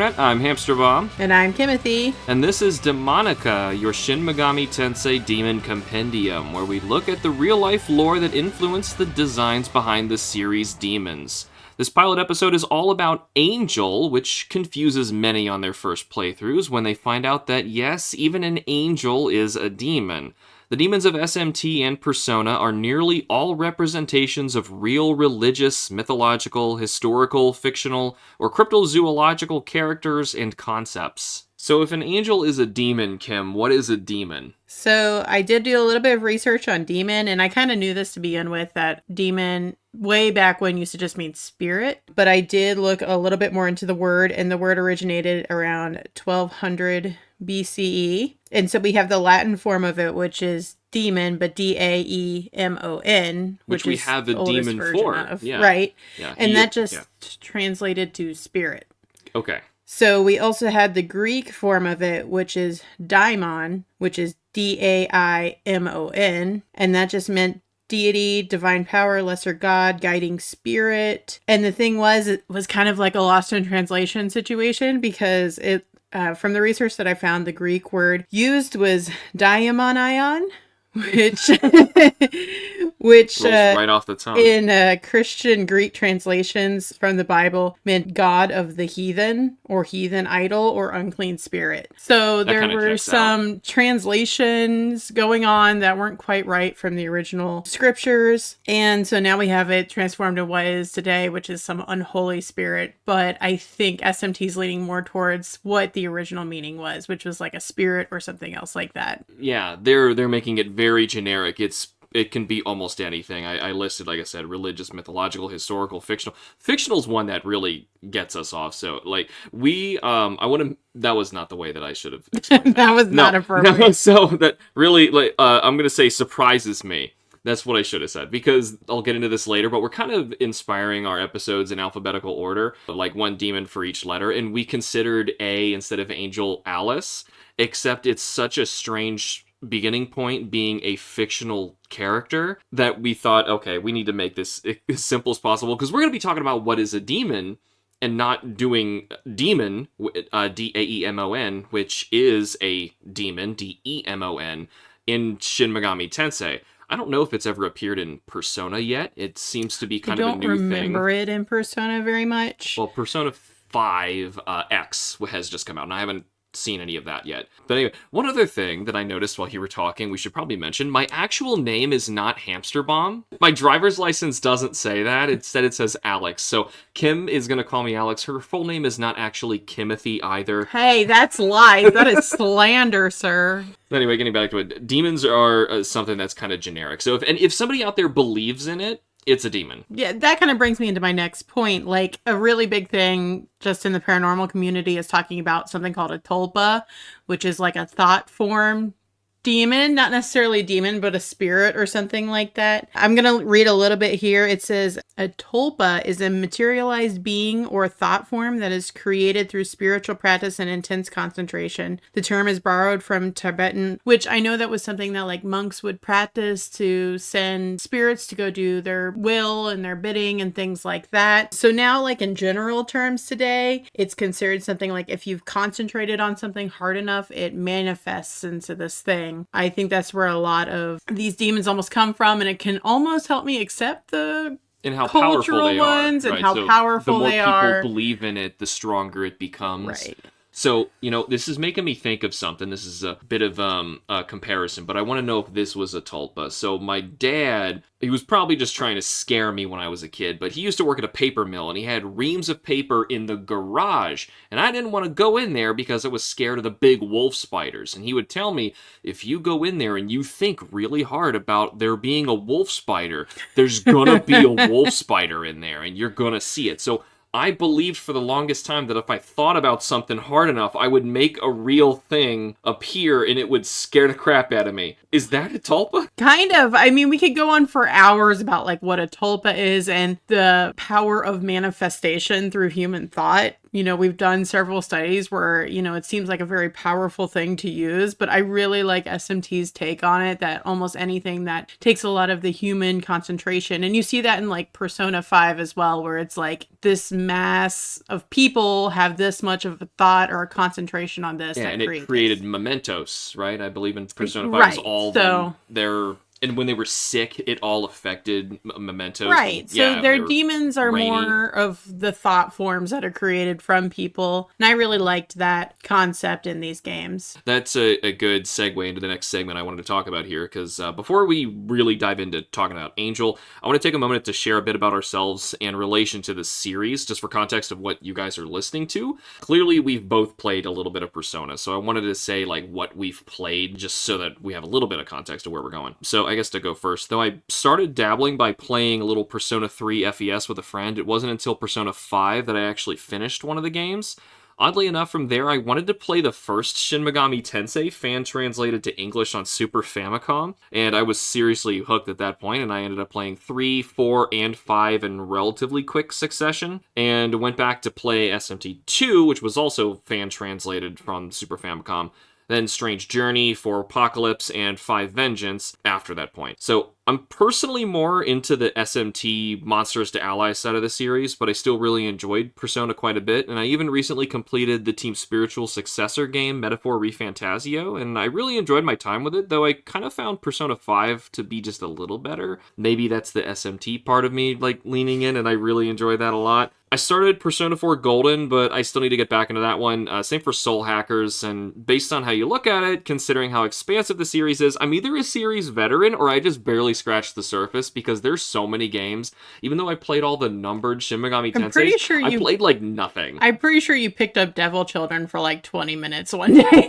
Internet. I'm HamsterBomb. And I'm Timothy. And this is Demonica, your Shin Megami Tensei Demon Compendium, where we look at the real-life lore that influenced the designs behind the series' demons. This pilot episode is all about Angel, which confuses many on their first playthroughs when they find out that, yes, even an angel is a demon. The demons of SMT and Persona are nearly all representations of real religious, mythological, historical, fictional, or cryptozoological characters and concepts. So if an angel is a demon, Kim, what is a demon? So I did do a little bit of research on demon, and I kind of knew this to begin with, that demon way back when used to just mean spirit. But I did look a little bit more into the word, and the word originated around 1200 BCE. And so we have the Latin form of it, which is demon, but Daemon, which we have a demon for. Yeah. Right. Yeah. And that just translated to spirit. Okay. So we also had the Greek form of it, which is daimon, which is Daimon, and that just meant deity, divine power, lesser god, guiding spirit. And the thing was, it was kind of like a lost in translation situation, because it from the research that I found, the Greek word used was daimonion, which right off the tongue. In Christian Greek translations from the Bible meant god of the heathen, or heathen idol, or unclean spirit. So there were some translations going on that weren't quite right from the original scriptures. And so now we have it transformed to what it is today, which is some unholy spirit. But I think SMT is leaning more towards what the original meaning was, which was like a spirit or something else like that. Yeah, they're making it very generic. It can be almost anything. I listed, like I said, religious, mythological, historical, fictional. Fictional is one that really gets us off. So, like, that was not the way that I should have explained that was not appropriate. No, so that really, I'm going to say surprises me. That's what I should have said, because I'll get into this later, but we're kind of inspiring our episodes in alphabetical order, like one demon for each letter, and we considered A instead of Angel Alice, except it's such a strange beginning point being a fictional character that we thought, okay, we need to make this as simple as possible, because we're going to be talking about what is a demon and not doing demon, Daemon, which is a demon, Demon, in Shin Megami Tensei. I don't know if it's ever appeared in Persona yet. It seems to be kind of a new thing. I don't remember it in Persona very much. Well, Persona 5 X has just come out, and I haven't seen any of that yet. But anyway, one other thing that I noticed while you were talking, we should probably mention, my actual name is not HamsterBomb. My driver's license doesn't say that. Instead, it says Alex. So Kim is going to call me Alex. Her full name is not actually Kimothy either. Hey, that's lies. That is slander, sir. Anyway, getting back to it, demons are something that's kind of generic. So if somebody out there believes in it, it's a demon. Yeah, that kind of brings me into my next point. Like, a really big thing just in the paranormal community is talking about something called a tulpa, which is like a thought form demon, not necessarily a demon, but a spirit or something like that. I'm going to read a little bit here. It says, a tulpa is a materialized being or thought form that is created through spiritual practice and intense concentration. The term is borrowed from Tibetan, which I know that was something that like monks would practice to send spirits to go do their will and their bidding and things like that. So now, like in general terms today, it's considered something like if you've concentrated on something hard enough, it manifests into this thing. I think that's where a lot of these demons almost come from, and it can almost help me accept the and how powerful they ones are, and how powerful they are. The more people believe in it, the stronger it becomes. Right. So, this is making me think of something. This is a bit of a comparison, but I want to know if this was a tulpa. So my dad, he was probably just trying to scare me when I was a kid, but he used to work at a paper mill, and he had reams of paper in the garage, and I didn't want to go in there because I was scared of the big wolf spiders. And he would tell me, if you go in there and you think really hard about there being a wolf spider, there's gonna be a wolf spider in there, and you're gonna see it. So I believed for the longest time that if I thought about something hard enough, I would make a real thing appear and it would scare the crap out of me. Is that a tulpa? Kind of. I mean, we could go on for hours about like what a tulpa is and the power of manifestation through human thought. we've done several studies where, it seems like a very powerful thing to use, but I really like SMT's take on it, that almost anything that takes a lot of the human concentration. And you see that in like Persona 5 as well, where it's like this mass of people have this much of a thought or a concentration on this. Yeah, that and it created mementos, right? I believe in Persona 5 right. was all their... And when they were sick, it all affected mementos. Right. So their demons are more of the thought forms that are created from people. And I really liked that concept in these games. That's a good segue into the next segment I wanted to talk about here. Because before we really dive into talking about Angel, I want to take a moment to share a bit about ourselves in relation to the series, just for context of what you guys are listening to. Clearly, we've both played a little bit of Persona. So I wanted to say like what we've played, just so that we have a little bit of context of where we're going. So I guess to go first, though I started dabbling by playing a little Persona 3 FES with a friend, it wasn't until Persona 5 that I actually finished one of the games. Oddly enough, from there, I wanted to play the first Shin Megami Tensei, fan-translated to English on Super Famicom, and I was seriously hooked at that point, and I ended up playing 3, 4, and 5 in relatively quick succession, and went back to play SMT2, which was also fan-translated from Super Famicom, then Strange Journey, 4 Apocalypse, and 5 Vengeance after that point. So I'm personally more into the SMT Monsters to Allies side of the series, but I still really enjoyed Persona quite a bit, and I even recently completed the team's spiritual successor game, Metaphor ReFantasio, and I really enjoyed my time with it, though I kind of found Persona 5 to be just a little better. Maybe that's the SMT part of me, like, leaning in, and I really enjoy that a lot. I started Persona 4 Golden, but I still need to get back into that one. Same for Soul Hackers, and based on how you look at it, considering how expansive the series is, I'm either a series veteran or I just barely scratched the surface, because there's so many games. Even though I played all the numbered Shin Megami Tensei, I played like nothing. I'm pretty sure you picked up Devil Children for like 20 minutes one day.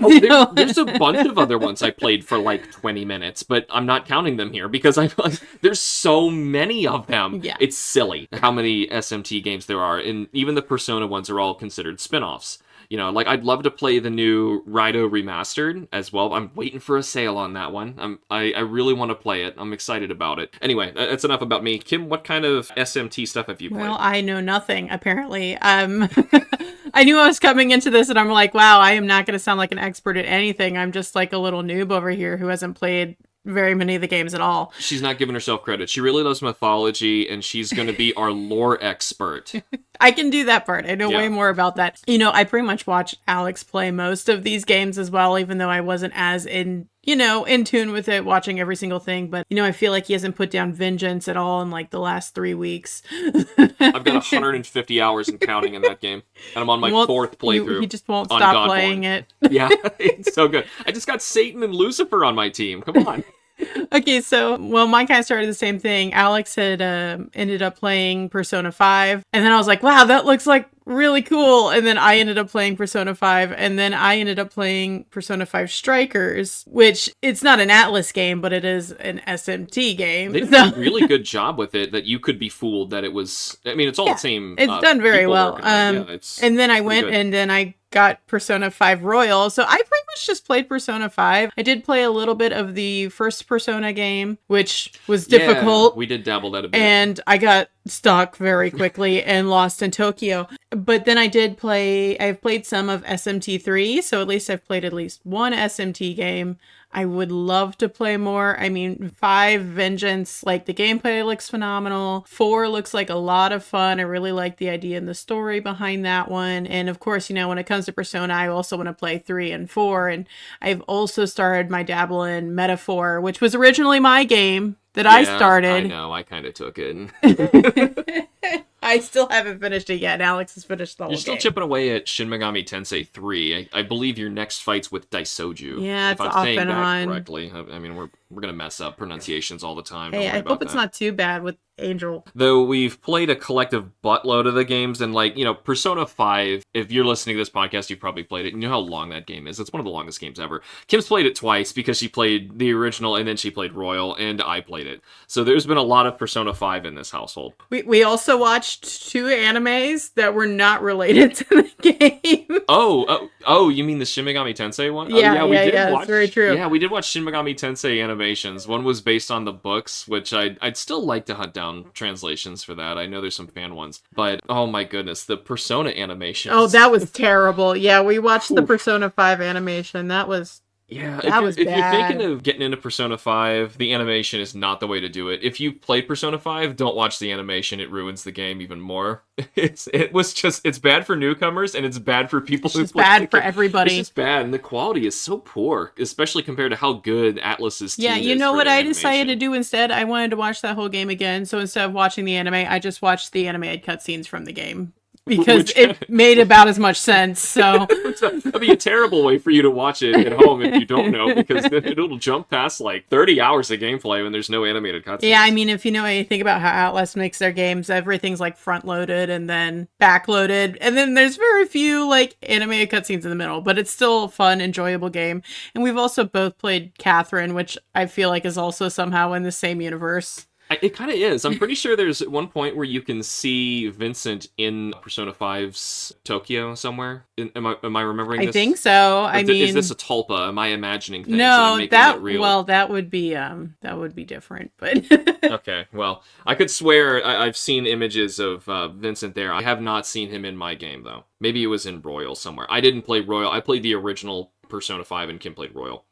There's a bunch of other ones I played for like 20 minutes, but I'm not counting them here because there's so many of them. Yeah. It's silly how many SMT games there are. And even the Persona ones are all considered spin-offs. Like, I'd love to play the new Raito Remastered as well. I'm waiting for a sale on that one. I really want to play it. I'm excited about it. Anyway, that's enough about me. Kim, what kind of SMT stuff have you played? Well, I know nothing, apparently. I knew I was coming into this, and I'm like, wow, I am not going to sound like an expert at anything. I'm just like a little noob over here who hasn't played very many of the games at all. She's not giving herself credit. She really loves mythology, and she's going to be our lore expert. I can do that part. I know way more about that. I pretty much watched Alex play most of these games as well, even though I wasn't as in tune with it, watching every single thing. But, I feel like he hasn't put down Vengeance at all in like the last 3 weeks. I've got 150 hours and counting in that game. And I'm on my 4th playthrough. He just won't stop playing it. Yeah, it's so good. I just got Satan and Lucifer on my team. Come on. Okay, so, mine kind of started the same thing. Alex had ended up playing Persona 5, and then I was like, wow, that looks like really cool. And then I ended up playing Persona 5, and then I ended up playing Persona 5 Strikers, which it's not an Atlas game, but it is an SMT game. They did a really good job with it, that you could be fooled that it was... I mean, it's all the same... It's done very well. And then I went and then I got Persona 5 Royal. So I pretty much just played Persona 5. I did play a little bit of the first Persona game, which was difficult. We did dabble that a bit. And I got stuck very quickly and lost in Tokyo. But then I've played some of SMT3, so at least I've played at least one SMT game. I would love to play more. I mean, 5 Vengeance, like, the gameplay looks phenomenal. 4 looks like a lot of fun. I really like the idea and the story behind that one. And of course, when it comes to Persona, I also want to play 3 and 4. And I've also started my dabble in Metaphor, which was originally my game that I started. I know, I kind of took it. I still haven't finished it yet. Alex has finished the whole game. You're still chipping away at Shin Megami Tensei 3. I believe your next fight's with Daisoju. Yeah, it's if I'm off saying and that on. Correctly. I mean, we're going to mess up pronunciations all the time. Hey, I hope it's not too bad with Angel. Though we've played a collective buttload of the games, and Persona 5, if you're listening to this podcast, you've probably played it. You know how long that game is. It's one of the longest games ever. Kim's played it twice because she played the original and then she played Royal, and I played it. So there's been a lot of Persona 5 in this household. We also watched 2 animes that were not related to the game. Oh, you mean the Shin Megami Tensei one? Yeah, we did watch. that's very true. Yeah, we did watch Shin Megami Tensei anime animations. One was based on the books, which I'd still like to hunt down translations for that. I know there's some fan ones. But, oh my goodness, the Persona animations. Oh, that was terrible. Yeah, we watched the Persona 5 animation. That was if you're bad. thinking of getting into Persona 5, the animation is not the way to do it. If you played Persona 5, don't watch the animation. It ruins the game even more. It's bad for newcomers, and it's bad for people who play. It's bad for everybody. It's just bad, and the quality is so poor, especially compared to how good Atlas's team is. Yeah, you know what I animation. decided to do instead? I wanted to watch that whole game again, so instead of watching the anime, I just watched the animated cutscenes from the game. Because it made about as much sense, so... That'd be a terrible way for you to watch it at home if you don't know, because then it'll jump past, 30 hours of gameplay when there's no animated cutscenes. Yeah, I mean, if you know anything about how Atlas makes their games, everything's, front-loaded and then back-loaded, and then there's very few, animated cutscenes in the middle, but it's still a fun, enjoyable game. And we've also both played Catherine, which I feel like is also somehow in the same universe. It kind of is. I'm pretty sure there's one point where you can see Vincent in Persona 5's Tokyo somewhere. Am I remembering this? I think so. Is this a tulpa? Am I imagining things? No, that real? Well, that would be different. But okay, well, I could swear I've seen images of Vincent there. I have not seen him in my game though. Maybe it was in Royal somewhere. I didn't play Royal. I played the original Persona 5, and Kim played Royal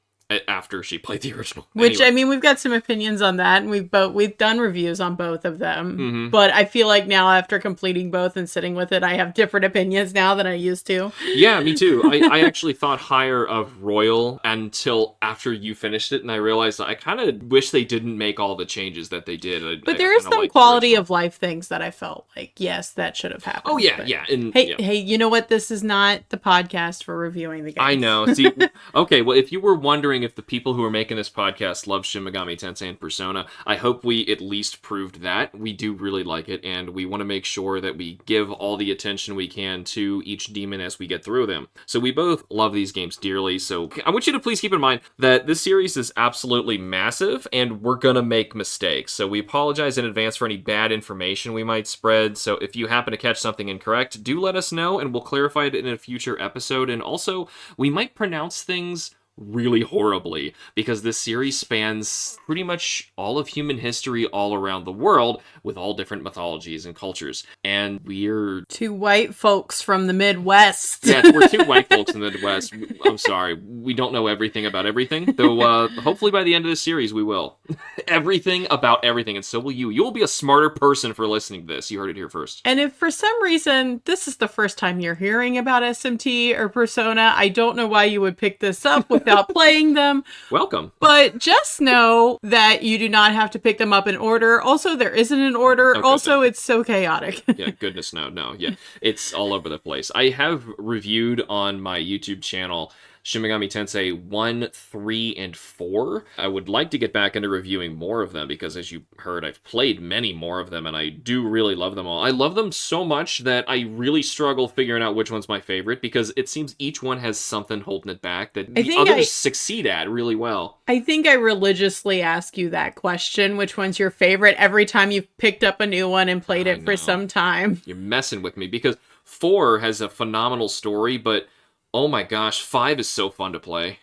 after she played the original. Which, anyway. I mean, we've got some opinions on that, and we've done reviews on both of them. Mm-hmm. But I feel like now, after completing both and sitting with it, I have different opinions now than I used to. Yeah, me too. I actually thought higher of Royal until after you finished it, and I realized I kind of wish they didn't make all the changes that they did. But there is some quality of life things that I felt like, yes, that should have happened. Oh, yeah, but... yeah. And, hey, you know what? This is not the podcast for reviewing the game. I know. See, okay, well, if you were wondering if the people who are making this podcast love Shin Megami Tensei and Persona, I hope we at least proved that. We do really like it, and we want to make sure that we give all the attention we can to each demon as we get through them. So we both love these games dearly, so I want you to please keep in mind that this series is absolutely massive, and we're gonna make mistakes. So we apologize in advance for any bad information we might spread, so if you happen to catch something incorrect, do let us know, and we'll clarify it in a future episode. And also, we might pronounce things really horribly, because this series spans pretty much all of human history all around the world, with all different mythologies and cultures. And we're two white folks from the Midwest. Yeah, we're two white folks in the Midwest. I'm sorry, we don't know everything about everything, though hopefully by the end of this series we will. Everything about everything, and so will you. You'll be a smarter person for listening to this. You heard it here first. And if for some reason this is the first time you're hearing about SMT or Persona, I don't know why you would pick this up without playing them. Welcome. But just know that you do not have to pick them up in order. Also, there isn't an order. Okay, also, it's so chaotic. Yeah, goodness, no. Yeah, it's all over the place. I have reviewed on my YouTube channel Shin Megami Tensei 1, 3, and 4. I would like to get back into reviewing more of them, because as you heard, I've played many more of them, and I do really love them all. I love them so much that I really struggle figuring out which one's my favorite, because it seems each one has something holding it back that the others succeed at really well. I think I religiously ask you that question, which one's your favorite, every time you've picked up a new one and played it for some time. You're messing with me, because 4 has a phenomenal story, but oh my gosh, 5 is so fun to play,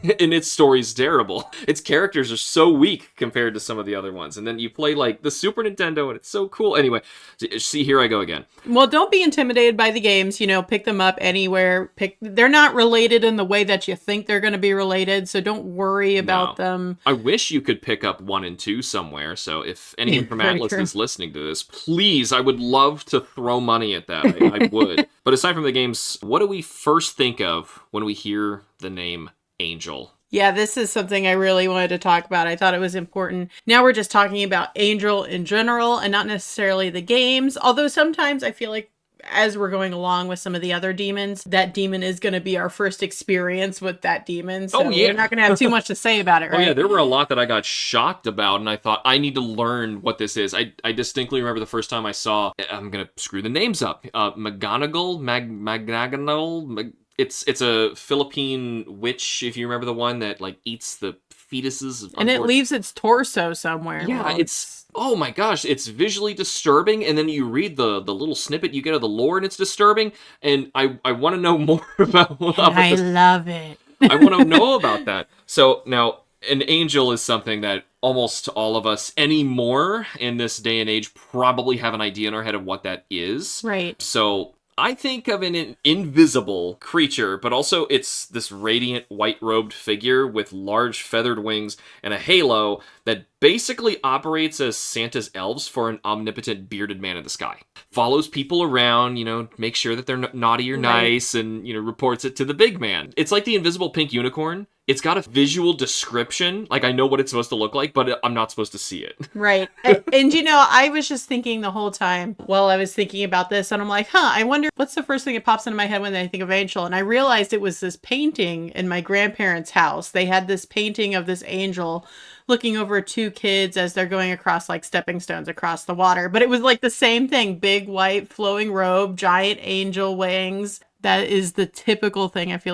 and its story's terrible. Its characters are so weak compared to some of the other ones, and then you play, the Super Nintendo, and it's so cool. Anyway, see, here I go again. Well, don't be intimidated by the games, pick them up anywhere. They're not related in the way that you think they're going to be related, so don't worry about them. I wish you could pick up 1 and 2 somewhere, so if anyone from Atlas is listening to this, please, I would love to throw money at that. I would. But aside from the games, what do we first think of when we hear the name Angel? Yeah, this is something I really wanted to talk about. I thought it was important. Now we're just talking about Angel in general and not necessarily the games. Although sometimes I feel like as we're going along with some of the other demons, that demon is going to be our first experience with that demon. So we're not going to have too much to say about it, right? Oh yeah, there were a lot that I got shocked about, and I thought, I need to learn what this is. I distinctly remember the first time I saw, I'm going to screw the names up, Maganagal. It's a Philippine witch, if you remember the one that eats the fetuses. And it leaves its torso somewhere. Yeah, oh my gosh, it's visually disturbing, and then you read the little snippet you get of the lore, and it's disturbing, and I want to know more about I love it. I want to know about that. So now, An angel is something that almost all of us anymore in this day and age probably have an idea in our head of what that is. Right. So I think of an invisible creature, but also it's this radiant white-robed figure with large feathered wings and a halo that basically operates as Santa's elves for an omnipotent bearded man in the sky. Follows people around, makes sure that they're naughty or nice, and, reports it to the big man. It's like the invisible pink unicorn. It's got a visual description, like I know what it's supposed to look like, but I'm not supposed to see it. Right. And I was just thinking the whole time while I was thinking about this, and I'm like, I wonder what's the first thing that pops into my head when I think of angel. And I realized it was this painting in my grandparents' house. They had this painting of this angel looking over two kids as they're going across like stepping stones across the water. But it was like the same thing, big white flowing robe, giant angel wings. That is the typical thing. I feel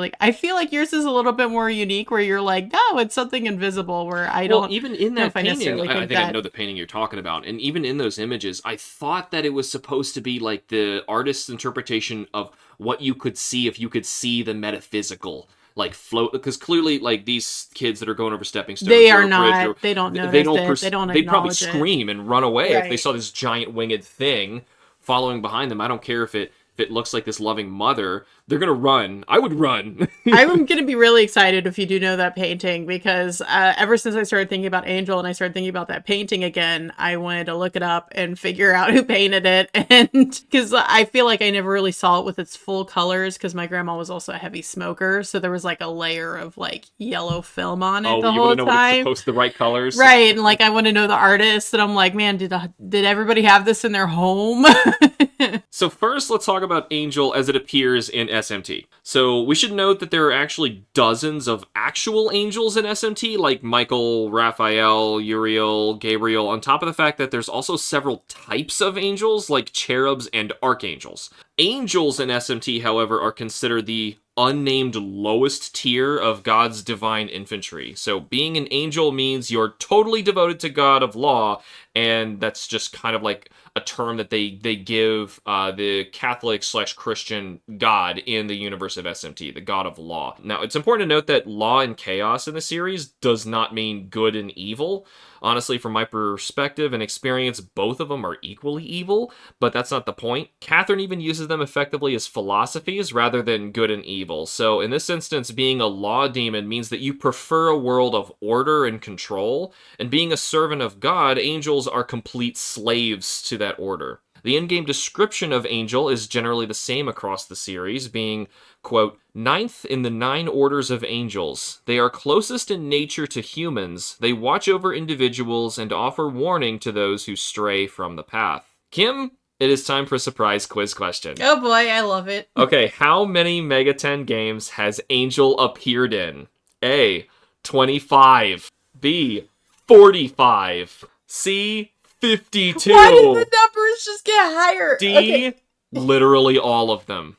like yours is a little bit more unique, where you're like, no, it's something invisible. Where I don't. Well, even in that painting, I think I know the painting you're talking about, and even in those images, I thought that it was supposed to be like the artist's interpretation of what you could see if you could see the metaphysical. Like float, because clearly, like these kids that are going over stepping stones, they are not. They don't know. They don't. They'd probably it. Scream and run away if they saw this giant winged thing following behind them. I don't care if it looks like this loving mother, they're gonna run. I would run. I'm gonna be really excited if you do know that painting, because ever since I started thinking about Angel and I started thinking about that painting again, I wanted to look it up and figure out who painted it. And because I feel like I never really saw it with its full colors, because my grandma was also a heavy smoker, so there was like a layer of like yellow film on it the whole time. Oh, you want to know what it's supposed to the right colors, right? And like I want to know the artist, and I'm like, man, did everybody have this in their home? So first, let's talk about Angel as it appears in SMT. So we should note that there are actually dozens of actual angels in SMT, like Michael, Raphael, Uriel, Gabriel, on top of the fact that there's also several types of angels, like cherubs and archangels. Angels in SMT, however, are considered the unnamed lowest tier of God's divine infantry. So being an angel means you're totally devoted to God of law, and that's just kind of like a term that they give the Catholic/Christian God in the universe of SMT, the God of law. Now, it's important to note that law and chaos in the series does not mean good and evil. Honestly, from my perspective and experience, both of them are equally evil, but that's not the point. Catherine even uses them effectively as philosophies rather than good and evil. So in this instance, being a law demon means that you prefer a world of order and control, and being a servant of God, angels are complete slaves to that order. The in-game description of Angel is generally the same across the series, being, quote, ninth in the 9 orders of angels. They are closest in nature to humans. They watch over individuals and offer warning to those who stray from the path. Kim, it is time for a surprise quiz question. Oh boy, I love it. Okay, how many Mega 10 games has Angel appeared in? A, 25. B, 45. C, 52. Why did the numbers just get higher? D, okay. Literally all of them.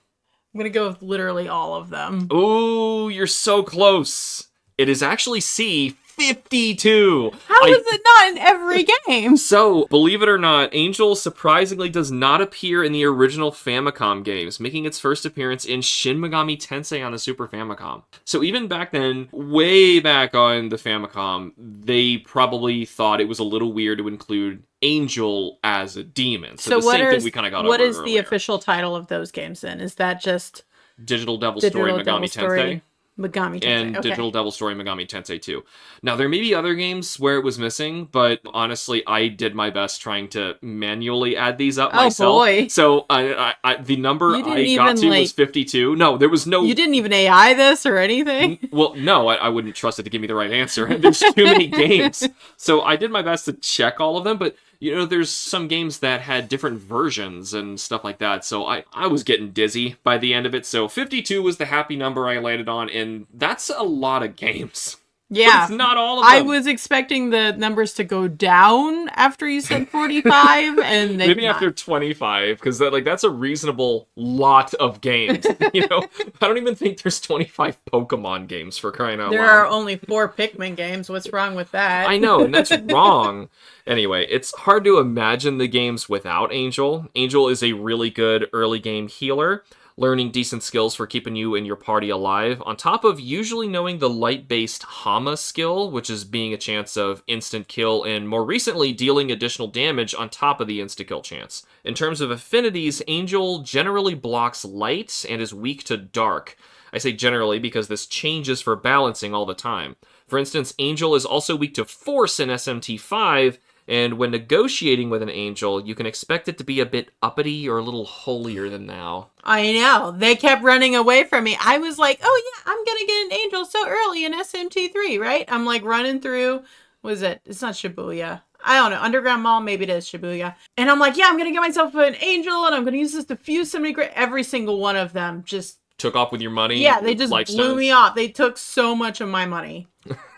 I'm going to go with literally all of them. Ooh, you're so close. It is actually C, 52. How is it not in every game? So, believe it or not, Angel surprisingly does not appear in the original Famicom games, making its first appearance in Shin Megami Tensei on the Super Famicom. So even back then, way back on the Famicom, they probably thought it was a little weird to include Angel as a demon. So the same thing we kind of got over What is earlier. The official title of those games then? Is that just Digital Devil Story Megami Tensei? Megami Tensei. And okay. Digital Devil Story Megami Tensei 2. Now, there may be other games where it was missing, but honestly, I did my best trying to manually add these up myself. Oh, boy. So, the number I got to was 52. No, there was no... You didn't even AI this or anything? Well, no, I wouldn't trust it to give me the right answer. There's too many games. So, I did my best to check all of them, but there's some games that had different versions and stuff like that, so I was getting dizzy by the end of it. So 52 was the happy number I landed on, and that's a lot of games. Yeah. But it's not all of them. I was expecting the numbers to go down after you said 45, and they maybe after 25, because that's a reasonable lot of games. I don't even think there's 25 Pokemon games, for crying out loud. There are only 4 Pikmin games. What's wrong with that? I know, and that's wrong. Anyway, it's hard to imagine the games without Angel. Angel is a really good early game healer. learning decent skills for keeping you and your party alive, on top of usually knowing the light-based Hama skill, which is being a chance of instant kill, and more recently dealing additional damage on top of the insta-kill chance. In terms of affinities, Angel generally blocks light and is weak to dark. I say generally because this changes for balancing all the time. For instance, Angel is also weak to Force in SMT5, and when negotiating with an angel, you can expect it to be a bit uppity or a little holier than thou. I know. They kept running away from me. I was like, oh yeah, I'm going to get an angel so early in SMT3, right? I'm like running through, what is it? It's not Shibuya. I don't know. Underground Mall, maybe it is Shibuya. And I'm like, yeah, I'm going to get myself an angel and I'm going to use this to fuse somebody great. Every single one of them just took off with your money. Yeah, they just blew me off. They took so much of my money.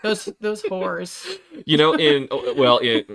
Those whores.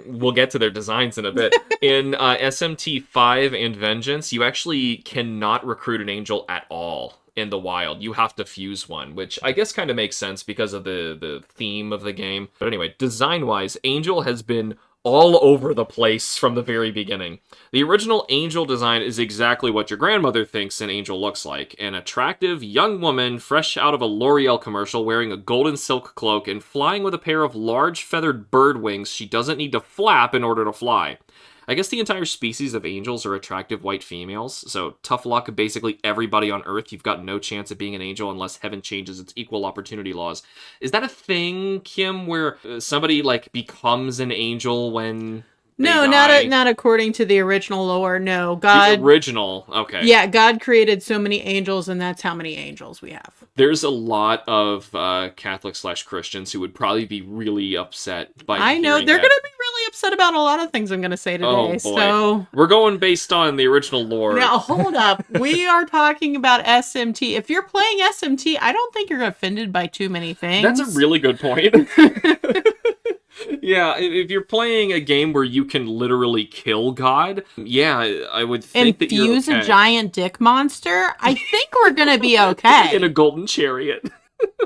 We'll get to their designs in a bit. In SMT5 and Vengeance, you actually cannot recruit an angel at all in the wild. You have to fuse one, which I guess kind of makes sense because of the theme of the game. But anyway, design-wise, Angel has been all over the place from the very beginning. The original Angel design is exactly what your grandmother thinks an angel looks like. An attractive young woman fresh out of a L'Oreal commercial wearing a golden silk cloak and flying with a pair of large feathered bird wings she doesn't need to flap in order to fly. I guess the entire species of angels are attractive white females, so tough luck basically everybody on Earth. You've got no chance of being an angel unless heaven changes its equal opportunity laws. Is that a thing, Kim, where somebody, becomes an angel when No, not according to the original lore, no. God... The original, okay. Yeah, God created so many angels, and that's how many angels we have. There's a lot of Catholic/Christians who would probably be really upset by I know, they're going to be really upset about a lot of things I'm going to say today. Oh, boy. So we're going based on the original lore. Now, hold up. We are talking about SMT. If you're playing SMT, I don't think you're offended by too many things. That's a really good point. Yeah, if you're playing a game where you can literally kill God, yeah, I would think that you're okay. And fuse a giant dick monster, I think we're gonna be okay. In a golden chariot.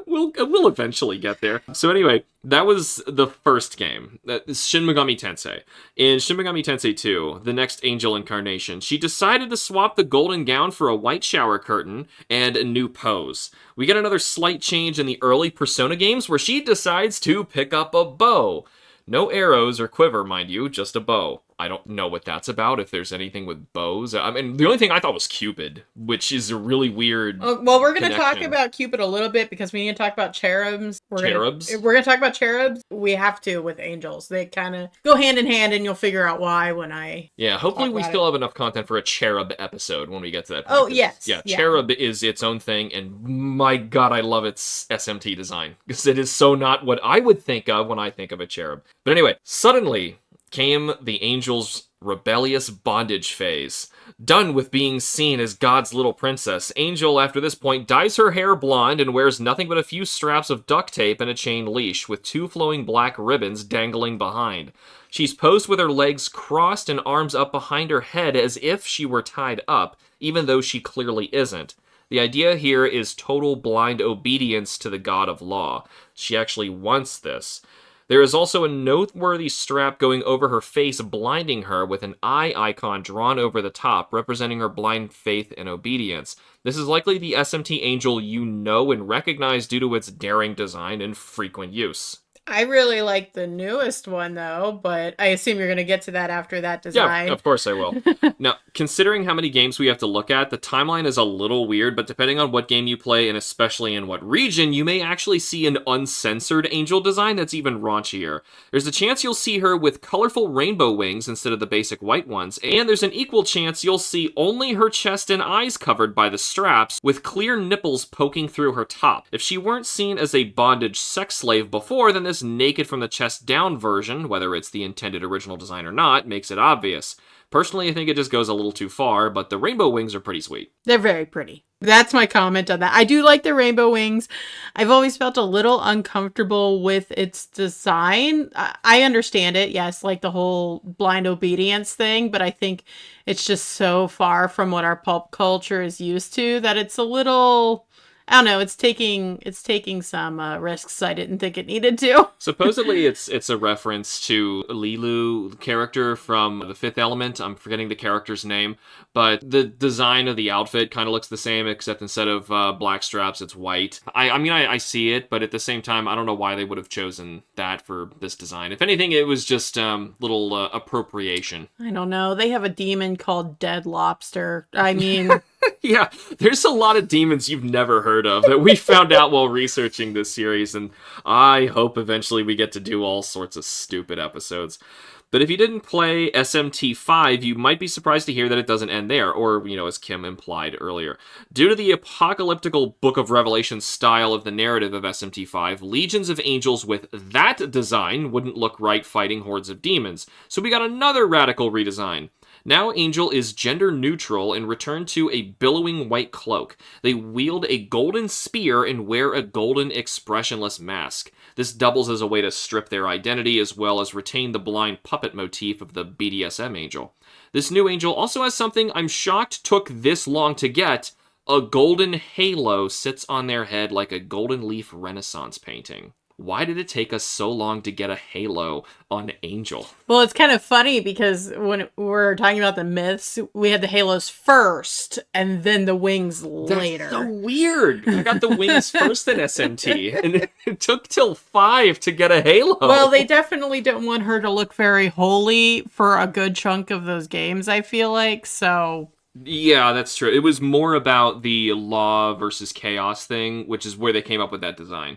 We'll eventually get there. So anyway, that was the first game. Shin Megami Tensei. In Shin Megami Tensei 2, the next angel incarnation, she decided to swap the golden gown for a white shower curtain and a new pose. We get another slight change in the early Persona games where she decides to pick up a bow. No arrows or quiver, mind you, just a bow. I don't know what that's about, if there's anything with bows. I mean, the only thing I thought was Cupid, which is a really weird Well, we're going to talk about Cupid a little bit because we need to talk about cherubs. We're going to talk about cherubs. We have to with angels. They kind of go hand in hand, and you'll figure out why when I Yeah, hopefully we still have enough content for a cherub episode when we get to that point. Oh, yes. Yeah, cherub is its own thing, and my god, I love its SMT design. Because it is so not what I would think of when I think of a cherub. But anyway, suddenly came the angel's rebellious bondage phase. Done with being seen as God's little princess, Angel, after this point, dyes her hair blonde and wears nothing but a few straps of duct tape and a chain leash, with 2 flowing black ribbons dangling behind. She's posed with her legs crossed and arms up behind her head as if she were tied up, even though she clearly isn't. The idea here is total blind obedience to the god of law. She actually wants this. There is also a noteworthy strap going over her face, blinding her, with an eye icon drawn over the top, representing her blind faith and obedience. This is likely the SMT angel you know and recognize due to its daring design and frequent use. I really like the newest one, though, but I assume you're going to get to that after that design. Yeah, of course I will. Now, considering how many games we have to look at, the timeline is a little weird, but depending on what game you play, and especially in what region, you may actually see an uncensored angel design that's even raunchier. There's a chance you'll see her with colorful rainbow wings instead of the basic white ones, and there's an equal chance you'll see only her chest and eyes covered by the straps, with clear nipples poking through her top. If she weren't seen as a bondage sex slave before, then this naked from the chest down version, whether it's the intended original design or not, makes it obvious. Personally, I think it just goes a little too far, but the rainbow wings are pretty sweet. They're very pretty. That's my comment on that. I do like the rainbow wings. I've always felt a little uncomfortable with its design. I understand it, yes, like the whole blind obedience thing, but I think it's just so far from what our pulp culture is used to that it's a little I don't know. It's taking some risks I didn't think it needed to. Supposedly, it's a reference to Lilu, the character from The Fifth Element. I'm forgetting the character's name, but the design of the outfit kind of looks the same, except instead of black straps, it's white. I mean, I see it, but at the same time, I don't know why they would have chosen that for this design. If anything, it was just little appropriation. I don't know. They have a demon called Dead Lobster. I mean... Yeah, there's a lot of demons you've never heard of that we found out while researching this series, and I hope eventually we get to do all sorts of stupid episodes. But if you didn't play SMT5, you might be surprised to hear that it doesn't end there, or, as Kim implied earlier. Due to the apocalyptical Book of Revelation style of the narrative of SMT5, legions of angels with that design wouldn't look right fighting hordes of demons, so we got another radical redesign. Now Angel is gender neutral and returned to a billowing white cloak. They wield a golden spear and wear a golden expressionless mask. This doubles as a way to strip their identity as well as retain the blind puppet motif of the BDSM angel. This new angel also has something I'm shocked took this long to get. A golden halo sits on their head like a golden leaf Renaissance painting. Why did it take us so long to get a halo on Angel? Well, it's kind of funny because when we're talking about the myths, we had the halos first and then the wings later. That's so weird. I got the wings first in SMT, and it took till 5 to get a halo. Well, they definitely didn't want her to look very holy for a good chunk of those games, I feel like, so... Yeah, that's true. It was more about the law versus chaos thing, which is where they came up with that design.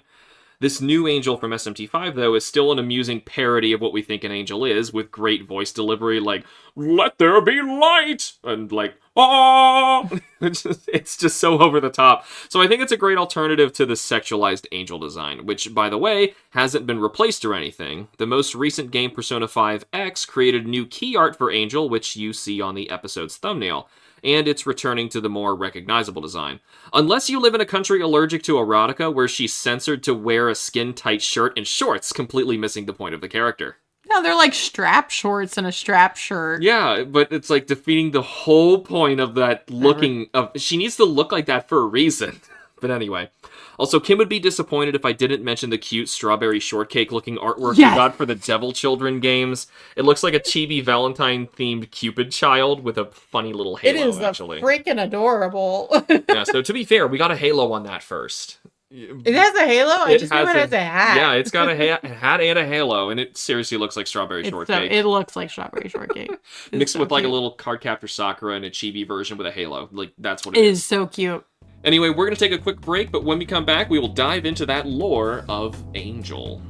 This new Angel from SMT5, though, is still an amusing parody of what we think an angel is, with great voice delivery like, "Let there be light!" and like, "Ah!" It's just so over the top. So I think it's a great alternative to the sexualized angel design, which, by the way, hasn't been replaced or anything. The most recent game, Persona 5X, created new key art for Angel, which you see on the episode's thumbnail, and it's returning to the more recognizable design. Unless you live in a country allergic to erotica, where she's censored to wear a skin-tight shirt and shorts, completely missing the point of the character. No, they're like strap shorts and a strap shirt. Yeah, but it's like defeating the whole point of that looking... She needs to look like that for a reason. But anyway. Also, Kim would be disappointed if I didn't mention the cute strawberry shortcake-looking artwork we got for the Devil Children games. It looks like a chibi Valentine-themed Cupid child with a funny little halo, actually. It is freaking adorable. Yeah, so to be fair, we got a halo on that first. It has a halo? I just knew it has a hat. Yeah, it's got a hat and a halo, and it seriously looks like strawberry shortcake. It looks like strawberry shortcake. Mixed with like a little Cardcaptor Sakura and a chibi version with a halo. Like, that's what it is. It is so cute. Anyway, we're going to take a quick break, but when we come back, we will dive into that lore of Angel.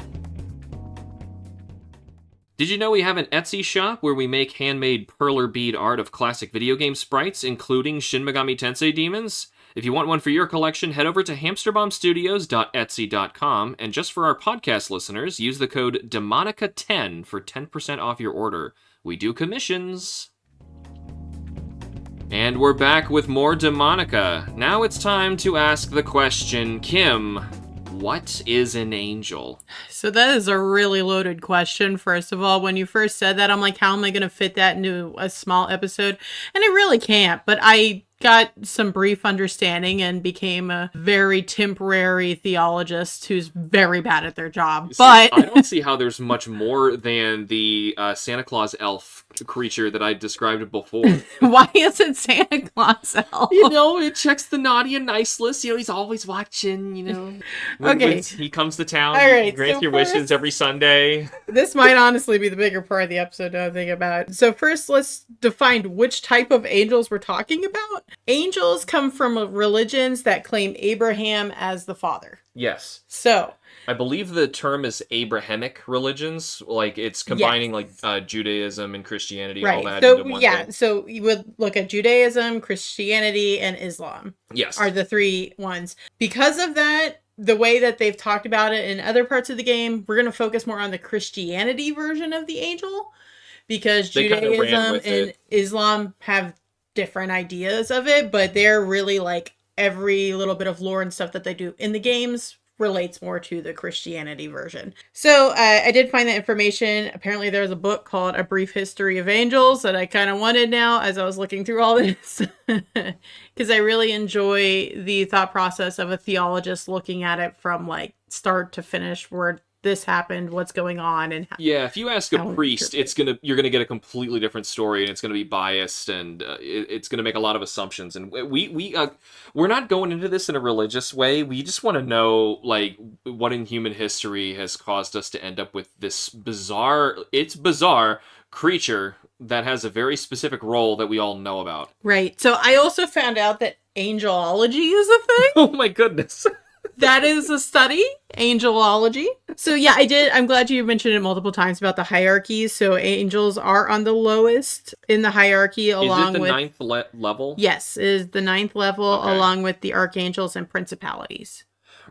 Did you know we have an Etsy shop where we make handmade perler bead art of classic video game sprites, including Shin Megami Tensei demons? If you want one for your collection, head over to HamsterBombStudios.etsy.com, and just for our podcast listeners, use the code Demonica10 for 10% off your order. We do commissions. And we're back with more Demonica. Now it's time to ask the question, Kim, what is an angel? So that is a really loaded question. First of all, when you first said that, I'm like, how am I going to fit that into a small episode? And I really can't, but I got some brief understanding and became a very temporary theologist who's very bad at their job. But I don't see how there's much more than the Santa Claus elf creature that I described before. Why is it Santa Claus elf? It checks the naughty and nice list. He's always watching, Okay. He comes to town, all right, grants your wishes every Sunday. This might honestly be the bigger part of the episode now I think about it. So first, let's define which type of angels we're talking about. Angels come from religions that claim Abraham as the father. Yes. So I believe the term is Abrahamic religions. Like, it's combining Judaism and Christianity, all that into one thing. So you would look at Judaism, Christianity, and Islam. Yes. Are the three ones. Because of that, the way that they've talked about it in other parts of the game, we're going to focus more on the Christianity version of the angel. Because Judaism and Islam have different ideas of it, but they're really like every little bit of lore and stuff that they do in the games relates more to the Christianity version. So I did find that information. Apparently there's a book called A Brief History of Angels that I kind of wanted now as I was looking through all this. Because I really enjoy the thought process of a theologist looking at it from like start to finish, where this happened, what's going on, and yeah, if you ask a priest, you're gonna get a completely different story, and it's gonna be biased, and it's gonna make a lot of assumptions. And we're not going into this in a religious way. We just want to know like what in human history has caused us to end up with this bizarre creature that has a very specific role that we all know about. Right. So I also found out that angelology is a thing. Oh my goodness. That is a study, angelology. So yeah, I did. I'm glad you mentioned it multiple times about the hierarchies. So angels are on the lowest in the hierarchy, along with... Is it the ninth level? Yes, is the ninth level, okay, along with the archangels and principalities.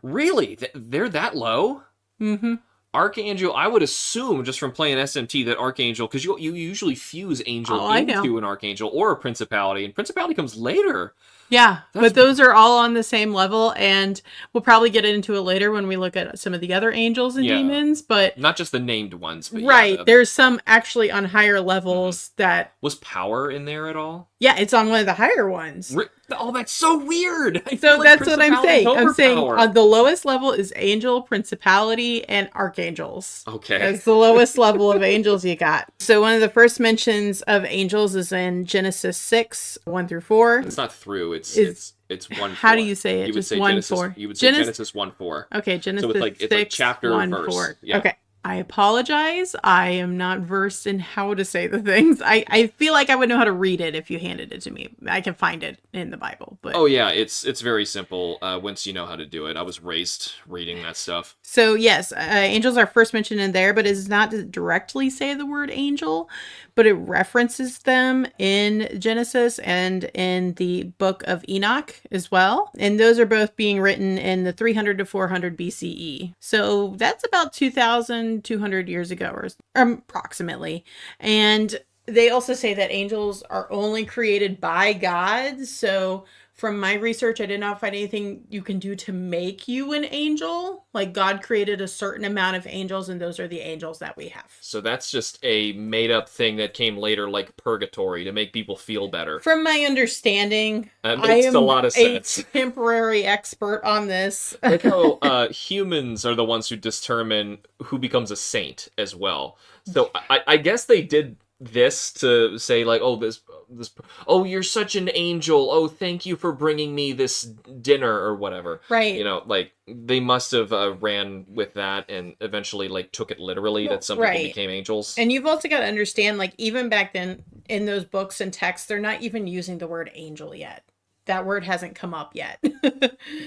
Really? They're that low? Mm-hmm. Archangel, I would assume, just from playing SMT, that Archangel, because you usually fuse Angel into an Archangel or a Principality, and Principality comes later. Yeah, but those are all on the same level, and we'll probably get into it later when we look at some of the other angels and demons, but... Not just the named ones, but right, there's some actually on higher levels that... Was power in there at all? Yeah, it's on one of the higher ones. Oh, that's so weird! So that's what I'm saying. I'm saying on the lowest level is angel, principality, and archangels. Okay. That's the lowest level of angels you got. So one of the first mentions of angels is in Genesis 6, 1-4. It's not through, it's 1-4. How do you say it? You would just say 1-4. You would say Genesis 1-4. Okay, Genesis so it's like chapter 1, verse. 4. Yeah. Okay. I apologize. I am not versed in how to say the things. I feel like I would know how to read it if you handed it to me. I can find it in the Bible. But oh yeah, it's very simple once you know how to do it. I was raised reading that stuff. So yes, angels are first mentioned in there, but it does not directly say the word angel, but it references them in Genesis and in the book of Enoch as well. And those are both being written in the 300 to 400 BCE. So that's about 2,200 years ago, or approximately. And they also say that angels are only created by God. So from my research, I did not find anything you can do to make you an angel. Like God created a certain amount of angels, and those are the angels that we have. So that's just a made-up thing that came later, like purgatory, to make people feel better. From my understanding, that makes a lot of sense. A temporary expert on this. Like how humans are the ones who determine who becomes a saint as well. So I guess they did this to say like, oh, this, oh, you're such an angel. Oh, thank you for bringing me this dinner or whatever. Right. You know, like they must have ran with that and eventually like took it literally that some people became angels. And you've also got to understand, like even back then in those books and texts, they're not even using the word angel yet. That word hasn't come up yet.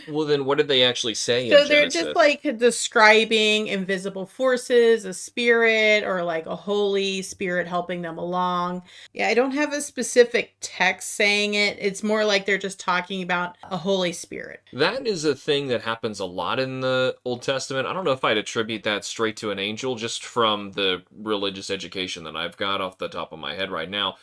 Well, then what did they actually say in Genesis? They're just like describing invisible forces, a spirit, or like a holy spirit helping them along. Yeah, I don't have a specific text saying it. It's more like they're just talking about a holy spirit. That is a thing that happens a lot in the Old Testament. I don't know if I'd attribute that straight to an angel, just from the religious education that I've got off the top of my head right now.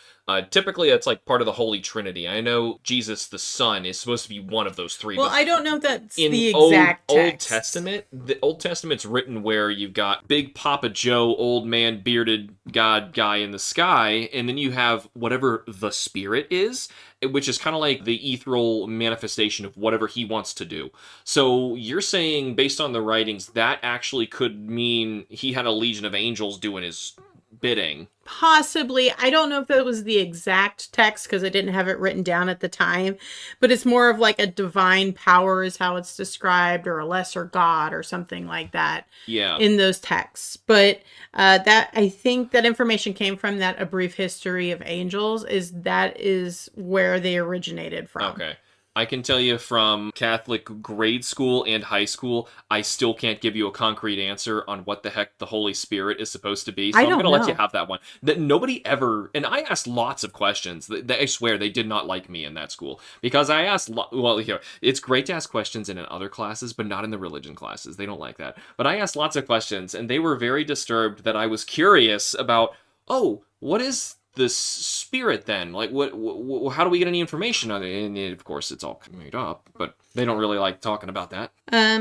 Typically, it's like part of the Holy Trinity. I know Jesus the Son is supposed to be one of those three. Well, I don't know if that's the exact text. Old Testament, the Old Testament's written where you've got Big Papa Joe, old man, bearded God guy in the sky, and then you have whatever the Spirit is, which is kind of like the ethereal manifestation of whatever he wants to do. So you're saying, based on the writings, that actually could mean he had a legion of angels doing his bidding. Possibly. I don't know if that was the exact text because I didn't have it written down at the time, but it's more of like a divine power is how it's described, or a lesser god or something like that. Yeah. In those texts. But that I think that information came from that A Brief History of Angels that is where they originated from. Okay. I can tell you from Catholic grade school and high school, I still can't give you a concrete answer on what the heck the Holy Spirit is supposed to be. So I'm going to let you have that one. That nobody ever, and I asked lots of questions. I swear they did not like me in that school because I asked, well, here, it's great to ask questions in other classes, but not in the religion classes. They don't like that. But I asked lots of questions and they were very disturbed that I was curious about, oh, what is this spirit then? Like, how do we get any information on it? And of course, it's all made up, but they don't really like talking about that.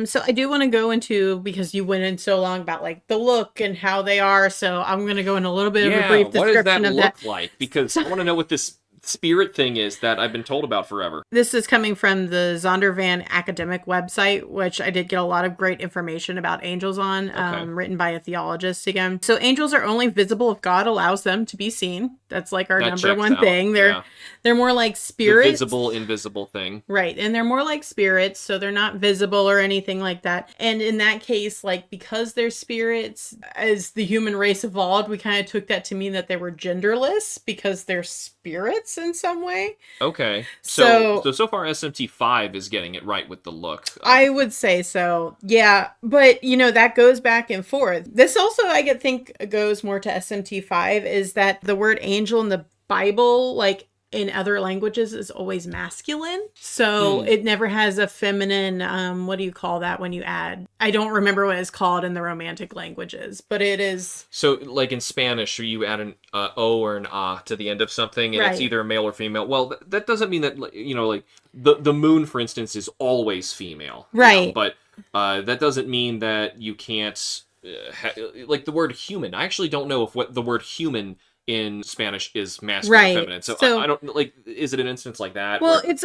So I do want to go into, because you went in so long about like the look and how they are, so I'm going to go in a little bit of a brief description what does that of look that. like? Because I want to know what this spirit thing is that I've been told about forever. This is coming from the Zondervan academic website, which I did get a lot of great information about angels on, written by a theologist again. So angels are only visible if God allows them to be seen. That's like our number one thing. They're more like spirits. The visible, invisible thing. Right. And they're more like spirits, so they're not visible or anything like that. And in that case, like, because they're spirits, as the human race evolved, we kind of took that to mean that they were genderless because they're spirits in some way. Okay. So far SMT5 is getting it right with the look. I would say so. Yeah. But, that goes back and forth. This also, I think, goes more to SMT5, is that the word angel in the Bible, like, in other languages, is always masculine. So it never has a feminine, what do you call that when you add? I don't remember what it's called in the Romantic languages, but it is. So like in Spanish, you add an O or an A to the end of something, and it's either a male or female. Well, that doesn't mean that, like the moon, for instance, is always female. Right. But that doesn't mean that you can't, like the word human. I actually don't know if what the word human in Spanish is masculine or feminine. So I don't, like, is it an instance like that? Well, it's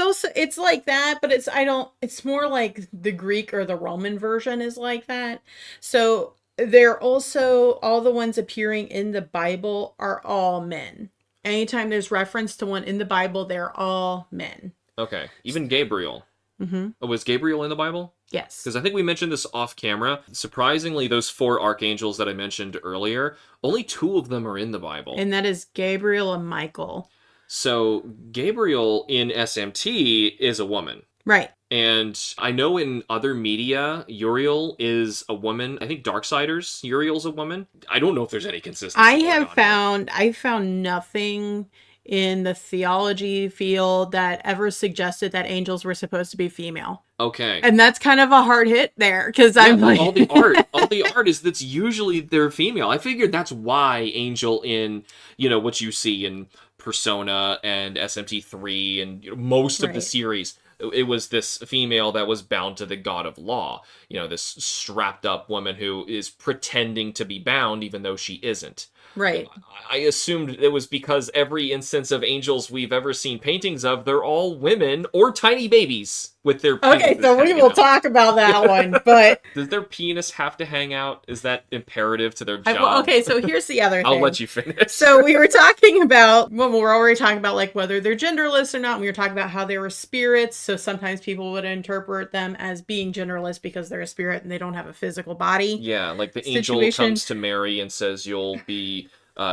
like that, but it's more like the Greek or the Roman version is like that. So they're also, all the ones appearing in the Bible are all men. Anytime there's reference to one in the Bible, they're all men. Okay. Even Gabriel. Mm-hmm. Oh, was Gabriel in the Bible? Yes. Because I think we mentioned this off camera. Surprisingly, those 4 archangels that I mentioned earlier, only 2 of them are in the Bible. And that is Gabriel and Michael. So Gabriel in SMT is a woman. Right. And I know in other media, Uriel is a woman. I think Darksiders, Uriel's a woman. I don't know if there's any consistency. I found nothing in the theology field that ever suggested that angels were supposed to be female. Okay. And that's kind of a hard hit there, because I'm like... all the art is that's usually they're female. I figured that's why Angel in, what you see in Persona and SMT3 and most of the series, it was this female that was bound to the god of law. This strapped up woman who is pretending to be bound even though she isn't. Right. I assumed it was because every instance of angels we've ever seen paintings of, they're all women or tiny babies with their penises. Okay, so we will talk about that one, but... Does their penis have to hang out? Is that imperative to their job? Okay, so here's the other thing. I'll let you finish. So we were talking about, we're already talking about like whether they're genderless or not. We were talking about how they were spirits, so sometimes people would interpret them as being genderless because they're a spirit and they don't have a physical body. Yeah, like the angel comes to Mary and says you'll be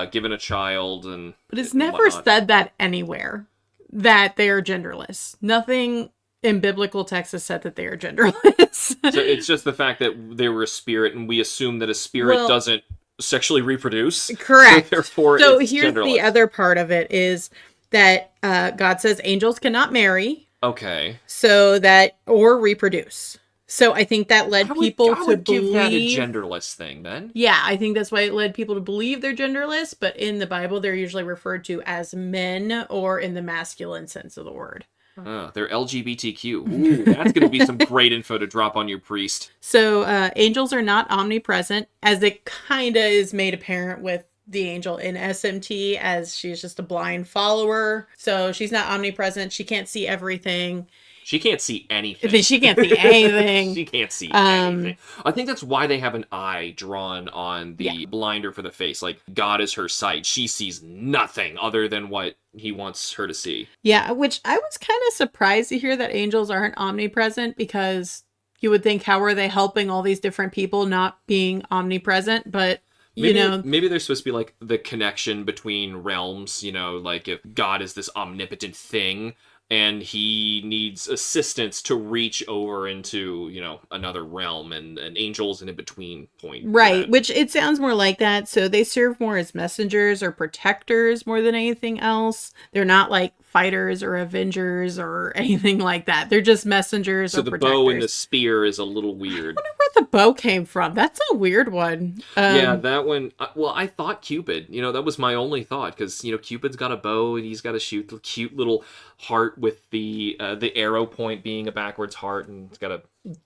given a child, and but it's never said that anywhere that they are genderless. Nothing in biblical texts has said that they are genderless. So it's just the fact that they were a spirit, and we assume that a spirit doesn't sexually reproduce. Correct. So therefore, so it's here's genderless. The other part of it is that God says angels cannot marry. Okay. So that, or reproduce. So I think that led people to believe... give that a genderless thing, then. Yeah, I think that's why it led people to believe they're genderless, but in the Bible, they're usually referred to as men or in the masculine sense of the word. They're LGBTQ. Ooh, that's going to be some great info to drop on your priest. So angels are not omnipresent, as it kind of is made apparent with the angel in SMT, as she's just a blind follower. So she's not omnipresent. She can't see everything. She can't see anything. She can't see anything. She can't see anything. I think that's why they have an eye drawn on the blinder for the face. Like, God is her sight. She sees nothing other than what he wants her to see. Yeah, which I was kind of surprised to hear that angels aren't omnipresent, because you would think, how are they helping all these different people not being omnipresent? But maybe they're supposed to be like the connection between realms, like if God is this omnipotent thing and he needs assistance to reach over into, another realm, and an angel's an in-between point. Right, which it sounds more like that. So they serve more as messengers or protectors more than anything else. They're not like fighters or avengers or anything like that. They're just messengers So or the protectors. bow and the spear is a little weird. I wonder where the bow came from. That's a weird one. Yeah, that one. Well, I thought Cupid. That was my only thought because Cupid's got a bow and he's got to shoot the cute little heart with the arrow point being a backwards heart, and it's got a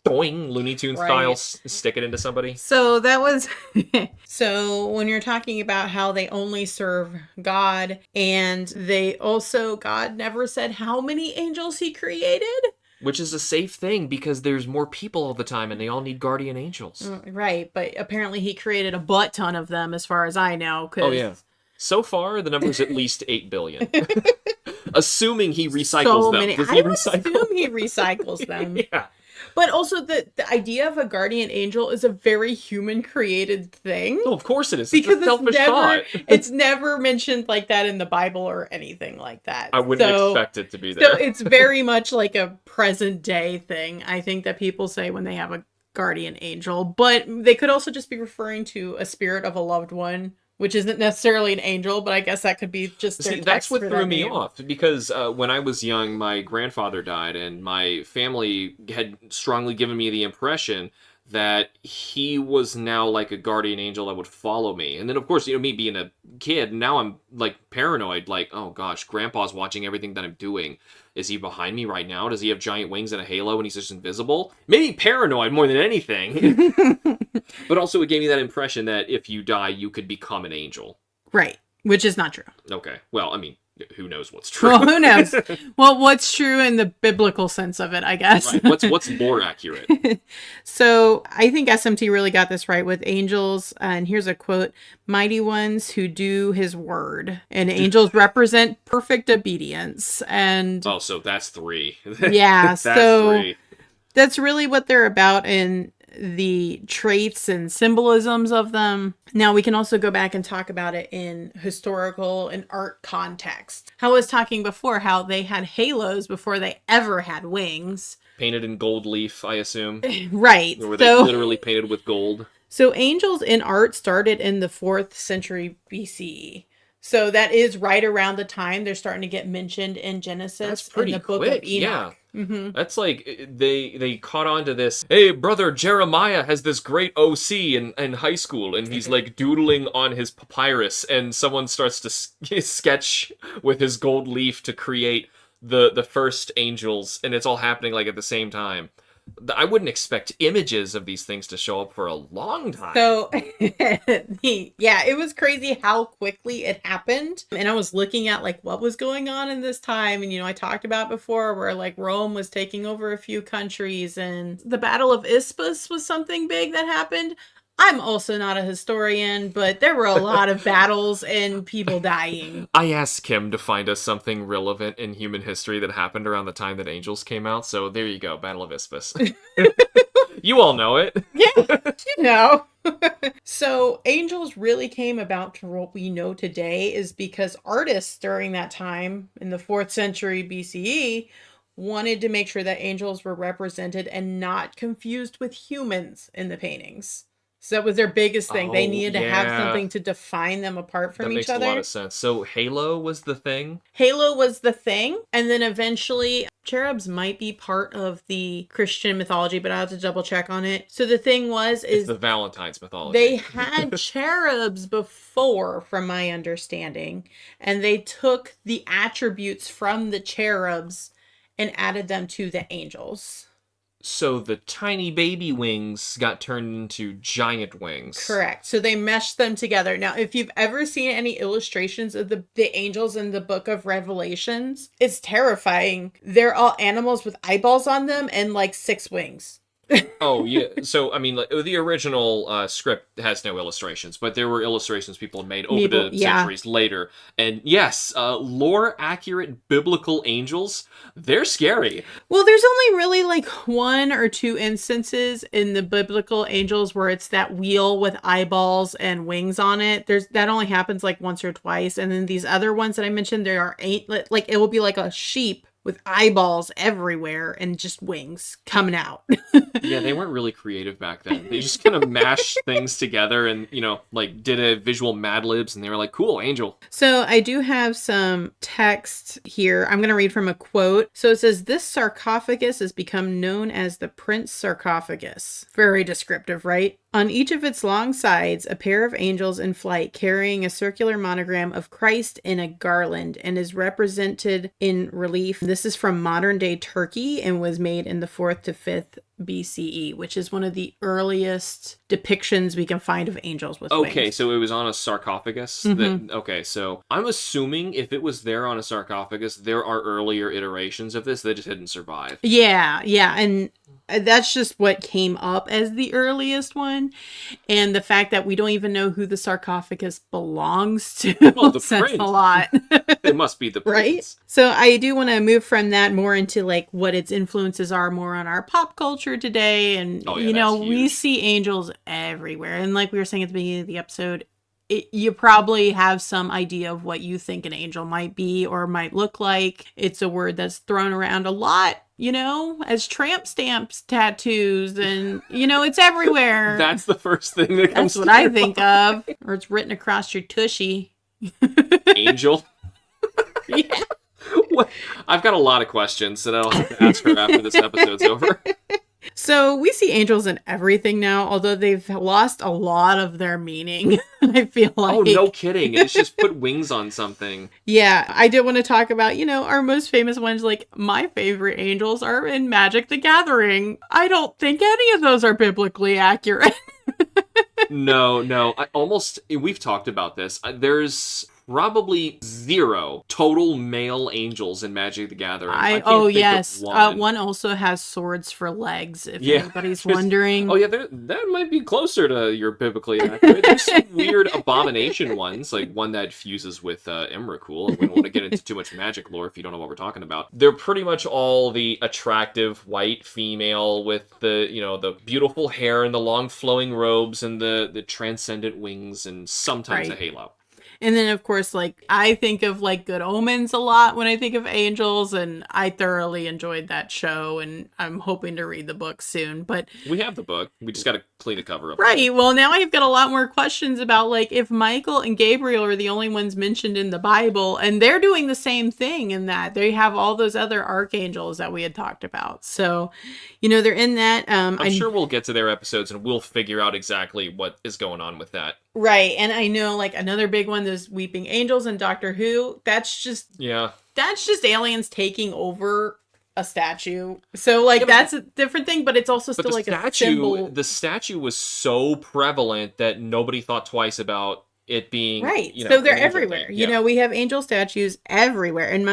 doing Looney Tunes style stick it into somebody. So that was so when you're talking about how they only serve God, and they also, God never said how many angels he created. Which is a safe thing because there's more people all the time and they all need guardian angels. Right, but apparently he created a butt ton of them as far as I know. Oh, yeah. So far, the number is at least 8 billion. Assuming he recycles so them. many. Does I he would recycle? assume he recycles them. Yeah. But also the idea of a guardian angel is a very human created thing. Oh, of course it is. Because it's a selfish thought. It's never mentioned like that in the Bible or anything like that. I wouldn't expect it to be there. So it's very much like a present day thing, I think, that people say when they have a guardian angel. But they could also just be referring to a spirit of a loved one, which isn't necessarily an angel, but I guess that could be just their text that's what for threw that me name. off, because when I was young, my grandfather died, and my family had strongly given me the impression that he was now like a guardian angel that would follow me. And then, of course, me being a kid, now I'm like paranoid, like, oh gosh, Grandpa's watching everything that I'm doing. Is he behind me right now? Does he have giant wings and a halo and he's just invisible? Maybe paranoid more than anything. But also it gave me that impression that if you die, you could become an angel. Right, which is not true. Okay, well, I mean, who knows what's true? Well, who knows? Well, what's true in the biblical sense of it, I guess. Right. What's more accurate? So I think SMT really got this right with angels. And here's a quote: "Mighty ones who do his word." And angels represent perfect obedience. And oh, so that's 3. Yeah, that's so 3. That's really what they're about in the traits and symbolisms of them. Now we can also go back and talk about it in historical and art context. I was talking before how they had halos before they ever had wings. Painted in gold leaf, I assume. Right. Or were they literally painted with gold? So angels in art started in the 4th century BCE. So that is right around the time they're starting to get mentioned in Genesis. That's pretty in the book quick, of Enoch. yeah. Mm-hmm. That's like, they caught on to this, hey, brother Jeremiah has this great OC in high school, and he's like doodling on his papyrus, and someone starts to sketch with his gold leaf to create the first angels, and it's all happening like at the same time. I wouldn't expect images of these things to show up for a long time. So, yeah, it was crazy how quickly it happened. And I was looking at like what was going on in this time. And, I talked about before where like Rome was taking over a few countries, and the Battle of Issus was something big that happened. I'm also not a historian, but there were a lot of battles and people dying. I asked Kim to find us something relevant in human history that happened around the time that Angels came out, so there you go, Battle of Issus. You all know it. Yeah, So Angels really came about to what we know today is because artists during that time, in the 4th century BCE, wanted to make sure that angels were represented and not confused with humans in the paintings. So that was their biggest thing. They needed to have something to define them apart from each other. That makes a lot of sense. So Halo was the thing? Halo was the thing. And then eventually, cherubs might be part of the Christian mythology, but I have to double check on it. So the thing was, it's the Valentine's mythology. They had cherubs before, from my understanding. And they took the attributes from the cherubs and added them to the angels. So the tiny baby wings got turned into giant wings. Correct. So they meshed them together. Now, if you've ever seen any illustrations of the angels in the book of Revelations, it's terrifying. They're all animals with eyeballs on them and like 6 wings. Oh, yeah. So, I mean, like, the original script has no illustrations, but there were illustrations people had made over the centuries later. And yes, lore-accurate biblical angels, they're scary. Well, there's only really like 1 or 2 instances in the biblical angels where it's that wheel with eyeballs and wings on it. That only happens like once or twice. And then these other ones that I mentioned, there are 8, like it will be like a sheep with eyeballs everywhere and just wings coming out. Yeah, they weren't really creative back then. They just kind of mashed things together and, like did a visual Mad Libs, and they were like, cool, angel. So I do have some text here. I'm going to read from a quote. So it says, this sarcophagus has become known as the Prince sarcophagus. Very descriptive, right? On each of its long sides, a pair of angels in flight carrying a circular monogram of Christ in a garland and is represented in relief. This is from modern day Turkey and was made in the 4th to 5th BCE, which is one of the earliest depictions we can find of angels with wings. Okay, so it was on a sarcophagus? Okay, so I'm assuming if it was there on a sarcophagus, there are earlier iterations of this that just didn't survive. Yeah, and that's just what came up as the earliest one. And the fact that we don't even know who the sarcophagus belongs to says a lot. It must be the prince. Right? So I do want to move from that more into like what its influences are more on our pop culture today. And, we see angels everywhere. And like we were saying at the beginning of the episode, you probably have some idea of what you think an angel might be or might look like. It's a word that's thrown around a lot, as tramp stamps, tattoos, and, it's everywhere. That's the first thing that comes to That's what I think of. Or it's written across your tushy. Angel? Yeah. What? I've got a lot of questions that I'll have to ask her after this episode's over. So we see angels in everything now, although they've lost a lot of their meaning, I feel like. Oh, no kidding. It's just put wings on something. Yeah, I did want to talk about, our most famous ones. Like, my favorite angels are in Magic the Gathering. I don't think any of those are biblically accurate. No. We've talked about this. There's probably 0 total male angels in Magic the Gathering. Yes. One also has swords for legs, if anybody's wondering. Oh, yeah, that might be closer to your biblically accurate. There's some weird abomination ones, like one that fuses with Emrakul. We don't want to get into too much magic lore if you don't know what we're talking about. They're pretty much all the attractive white female with the beautiful hair and the long flowing robes and the transcendent wings and sometimes a halo. And then, of course, like, I think of, like, Good Omens a lot when I think of angels, and I thoroughly enjoyed that show, and I'm hoping to read the book soon, but... We have the book. We just got to clean the cover up. Right. Well, now I've got a lot more questions about, like, if Michael and Gabriel are the only ones mentioned in the Bible, and they're doing the same thing in that they have all those other archangels that we had talked about. So, they're in that. I'm sure we'll get to their episodes, and we'll figure out exactly what is going on with that. Right, and I know, like, another big one, those Weeping Angels in Doctor Who, that's just aliens taking over a statue. So, like, that's a different thing, but it's also still, like, a symbol. The statue was so prevalent that nobody thought twice about it being... Right, so they're everywhere. Yeah. We have angel statues everywhere, and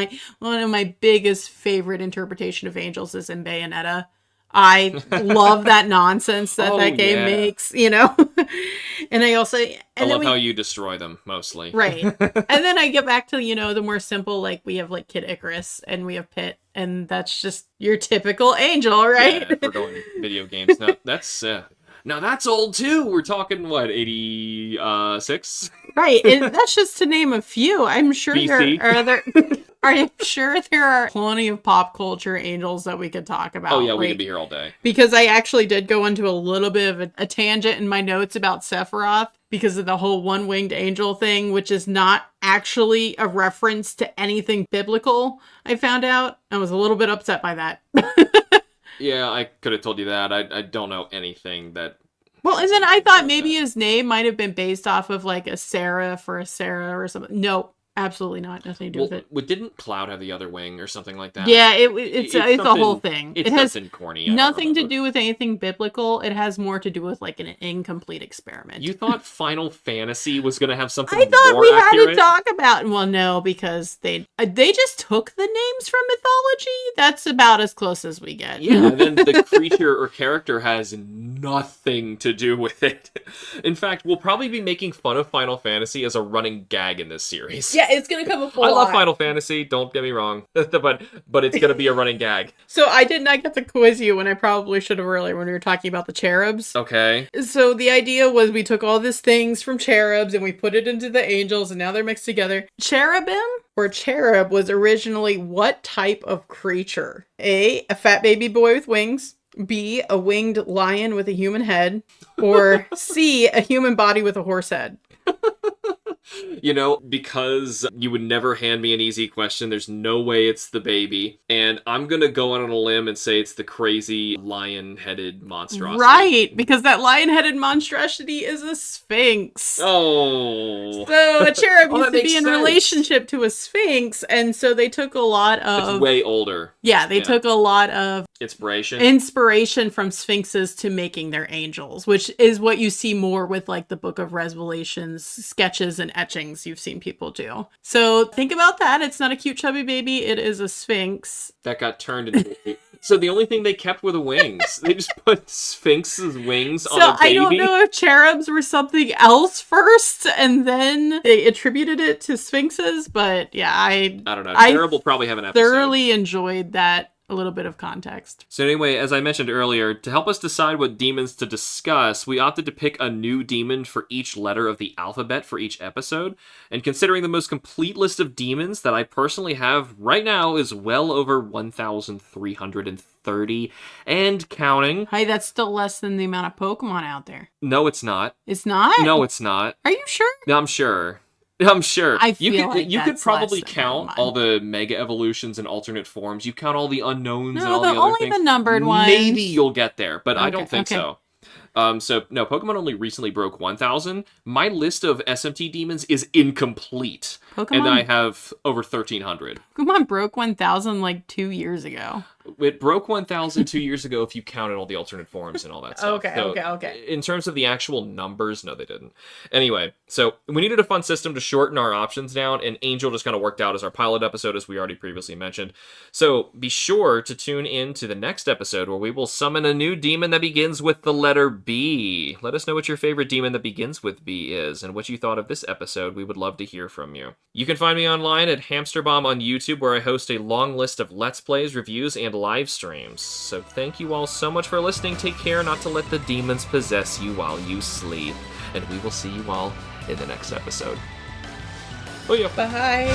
one of my biggest favorite interpretation of angels is in Bayonetta. I love that nonsense that game makes, And I also... I love how you destroy them, mostly. Right. And then I get back to, the more simple, like, we have, like, Kid Icarus, and we have Pit, and that's just your typical angel, right? Yeah, if we're going video games. Now, that's old, too. We're talking, 86? Right, and that's just to name a few. I'm sure BC? I'm sure there are plenty of pop culture angels that we could talk about. Oh, yeah, we could be here all day. Because I actually did go into a little bit of a tangent in my notes about Sephiroth because of the whole one-winged angel thing, which is not actually a reference to anything biblical, I found out. I was a little bit upset by that. Yeah, I could have told you that. I don't know anything that... Well, and then I thought maybe his name might have been based off of, like, a Sarah for a Sarah or something. No. Absolutely not. Nothing to do with it. Didn't Cloud have the other wing or something like that? Yeah, it's a whole thing. It has corny. Nothing to do with anything biblical. It has more to do with like an incomplete experiment. You thought Final Fantasy was going to have something I thought more we accurate? had to talk about... Well, no, because they just took the names from mythology. That's about as close as we get. Yeah, and then the creature or character has nothing to do with it. In fact, we'll probably be making fun of Final Fantasy as a running gag in this series. Yeah, it's gonna come up a lot. I love Final Fantasy, don't get me wrong, but it's gonna be a running gag. So I did not get to quiz you when I probably should have earlier when we were talking about the cherubs. Okay. So the idea was we took all these things from cherubs and we put it into the angels and now they're mixed together. Cherubim or cherub was originally what type of creature? A fat baby boy with wings. B, a winged lion with a human head. Or C, a human body with a horse head. You know, because you would never hand me an easy question, there's no way it's the baby. And I'm going to go out on a limb and say it's the crazy lion-headed monstrosity. Right, because that lion-headed monstrosity is a sphinx. Oh. So a cherub Well, used that to be makes in sense. relationship to a sphinx, and so they took a lot of... It's way older. Yeah, they took a lot of Inspiration from sphinxes to making their angels, which is what you see more with like the Book of Revelations sketches and etchings you've seen people do. So think about that. It's not a cute chubby baby. It is a sphinx. that got turned into... So the only thing they kept were the wings. They just put Sphinx's wings on a baby. So I don't know if cherubs were something else first, and then they attributed it to sphinxes. But yeah, I don't know. Cherub will probably have an episode. Thoroughly enjoyed that. A little bit of context. So anyway, as I mentioned earlier, to help us decide what demons to discuss, we opted to pick a new demon for each letter of the alphabet for each episode. And considering the most complete list of demons that I personally have right now is well over 1,330 and counting. Hey, that's still less than the amount of Pokemon out there. No, it's not. It's not? No, it's not. Are you sure? No, I'm sure. I'm sure. I feel like you could that's probably less than count Pokemon. all the mega evolutions and alternate forms. You count all the unknowns and No, all the other only things. the numbered ones. Maybe you'll get there, but I Okay, don't think okay. so. So no, Pokemon only recently broke 1,000. My list of SMT demons is incomplete, and I have over 1,300. Pokemon broke 1,000 like 2 years ago. It broke 1,000 2 years ago if you counted all the alternate forms and all that stuff. Okay. In terms of the actual numbers, no, they didn't. Anyway, so we needed a fun system to shorten our options down, and Angel just kind of worked out as our pilot episode, as we already previously mentioned. So be sure to tune in to the next episode where we will summon a new demon that begins with the letter B. Let us know what your favorite demon that begins with B is, and what you thought of this episode. We would love to hear from you. You can find me online at HamsterBomb on YouTube, where I host a long list of Let's Plays, reviews, and live streams. So thank you all so much for listening. Take care not to let the demons possess you while you sleep. And we will see you all in the next episode. Oh yeah. Bye.